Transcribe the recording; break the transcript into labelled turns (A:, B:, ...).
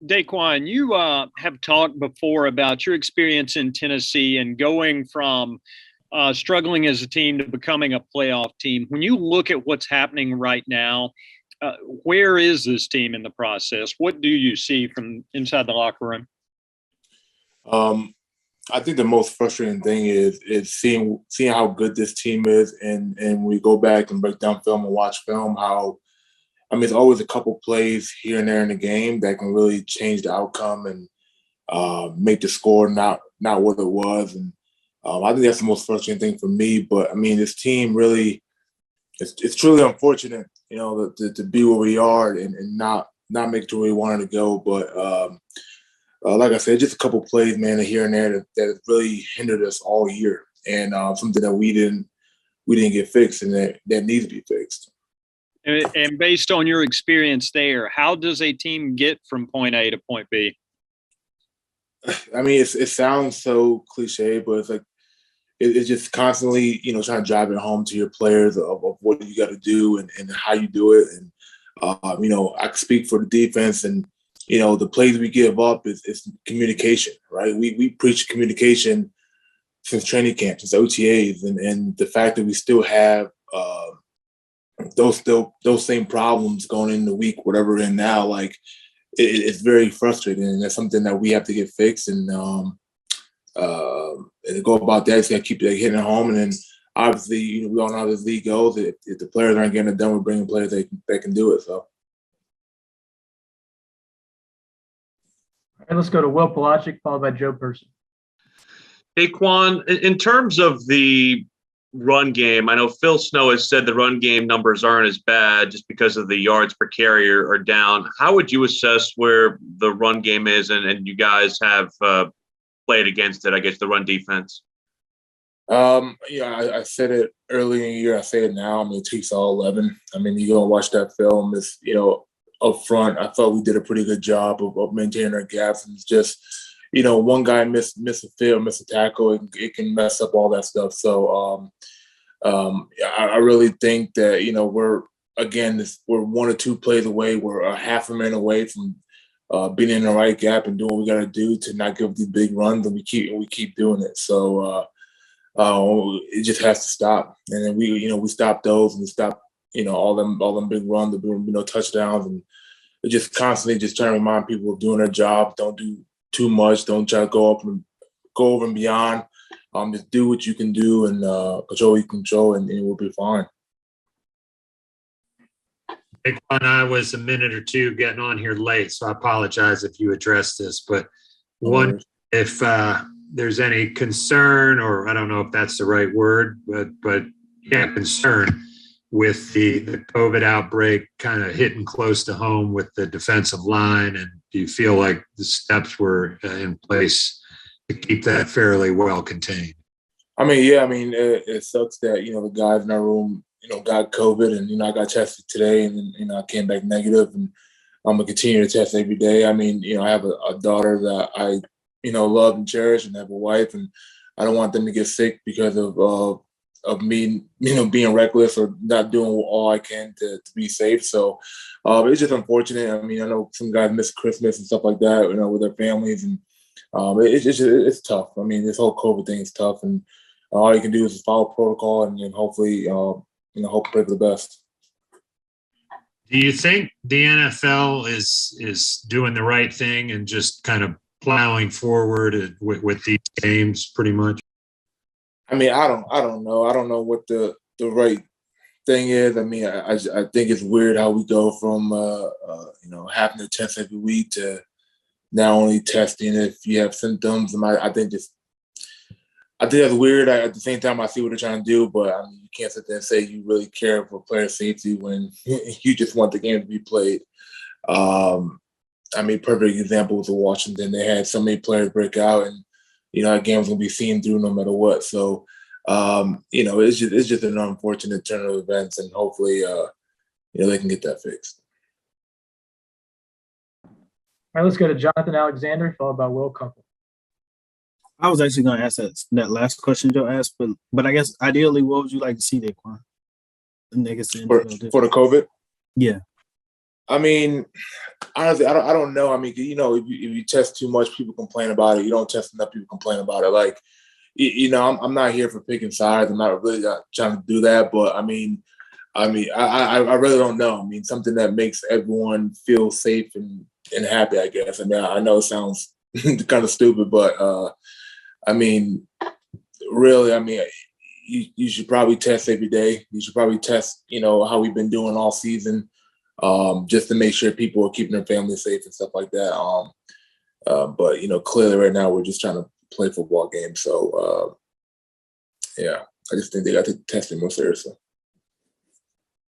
A: DaQuan, you have talked before about your experience in Tennessee and going from struggling as a team to becoming a playoff team. When you look at what's happening right now, where is this team in the process? What do you see from inside the locker room?
B: Um, I think the most frustrating thing is seeing how good this team is, and we go back and break down film and watch film. How I mean, it's always a couple plays here and there in the game that can really change the outcome and make the score not what it was. And I think that's the most frustrating thing for me. But I mean, this team really it's truly unfortunate, to be where we are and not make it to where we wanted to go. But like I said, just a couple plays, man, here and there that really hindered us all year, and something that we didn't get fixed, and that needs to be fixed.
A: And based on your experience there, how does a team get from point A to point B?
B: I mean, it sounds so cliche, but it's like it's just constantly, trying to drive it home to your players of what you got to do and how you do it. And I can speak for the defense, and the plays we give up is communication, right? We preach communication since training camp, since OTAs, and the fact that we still have those same problems going into the week, whatever we're in now, like it's very frustrating, and that's something that we have to get fixed. And to go about that, it's got to keep hitting it home. And then obviously, we all know how this league goes. If the players aren't getting it done, we're bringing players that can do it. So.
C: All right, let's go to Will Pelagic, followed by Joe Person.
D: DaQuan, in terms of the run game, I know Phil Snow has said the run game numbers aren't as bad just because of the yards per carry are down. How would you assess where the run game is, and you guys have played against it, I guess, the run defense?
B: I said it early in the year. I say it now. I mean, it takes all 11. I mean, you go and watch that film. It's, up front, I thought we did a pretty good job of maintaining our gaps. And it's just, one guy miss a field, miss a tackle, it can mess up all that stuff. So I really think that, we're one or two plays away. We're a half a minute away from being in the right gap and doing what we got to do to not give these big runs, and we keep doing it. So it just has to stop. And then we stop those, and we stop all them big runs, the touchdowns, and it just constantly just trying to remind people of doing their job. Don't do too much. Don't try to go over and beyond. Just do what you can do and control what you control, and it will be fine.
E: I was a minute or two getting on here late, so I apologize if you addressed this. But one, if there's any concern, or I don't know if that's the right word, but concern with the COVID outbreak kind of hitting close to home with the defensive line, and do you feel like the steps were in place to keep that fairly well contained?
B: I mean, yeah, it sucks that, the guys in our room, got COVID, and, I got tested today, and, I came back negative, and I'm going to continue to test every day. I mean, I have a daughter that I, love and cherish, and have a wife, and I don't want them to get sick because of me, being reckless or not doing all I can to be safe. So it's just unfortunate. I mean, I know some guys miss Christmas and stuff like that, with their families, and it's tough. I mean, this whole COVID thing is tough, and all you can do is just follow protocol, and then hopefully, hope and pray for the best.
E: Do you think the NFL is doing the right thing and just kind of plowing forward with these games pretty much?
B: I mean, I don't know. I don't know what the right thing is. I mean, I think it's weird how we go from having to test every week to now only testing if you have symptoms. And I think that's weird. At the same time, I see what they're trying to do, but I mean, you can't sit there and say you really care for player safety when you just want the game to be played. Perfect example was Washington. They had so many players break out, and that game was gonna be seen through no matter what. So, it's just an unfortunate turn of events, and hopefully, they can get that fixed.
C: All right, let's go to Jonathan Alexander, followed by Will Kunkel.
F: I was actually going to ask that last question Joe asked, but I guess ideally, what would you like to see, DaQuan?
B: For the COVID?
F: Yeah.
B: I mean, honestly, I don't know. I mean, you know, if you test too much, people complain about it. You don't test enough, people complain about it. Like, you know, I'm not here for picking sides. I'm not really trying to do that. But I really don't know. I mean, something that makes everyone feel safe and happy, I guess. I mean, I know it sounds kind of stupid, but I mean, really, I mean, you should probably test every day. You should probably test, you know, how we've been doing all season, just to make sure people are keeping their families safe and stuff like that. But, you know, clearly right now we're just trying to play football games. So, yeah, I just think they got to test it more seriously.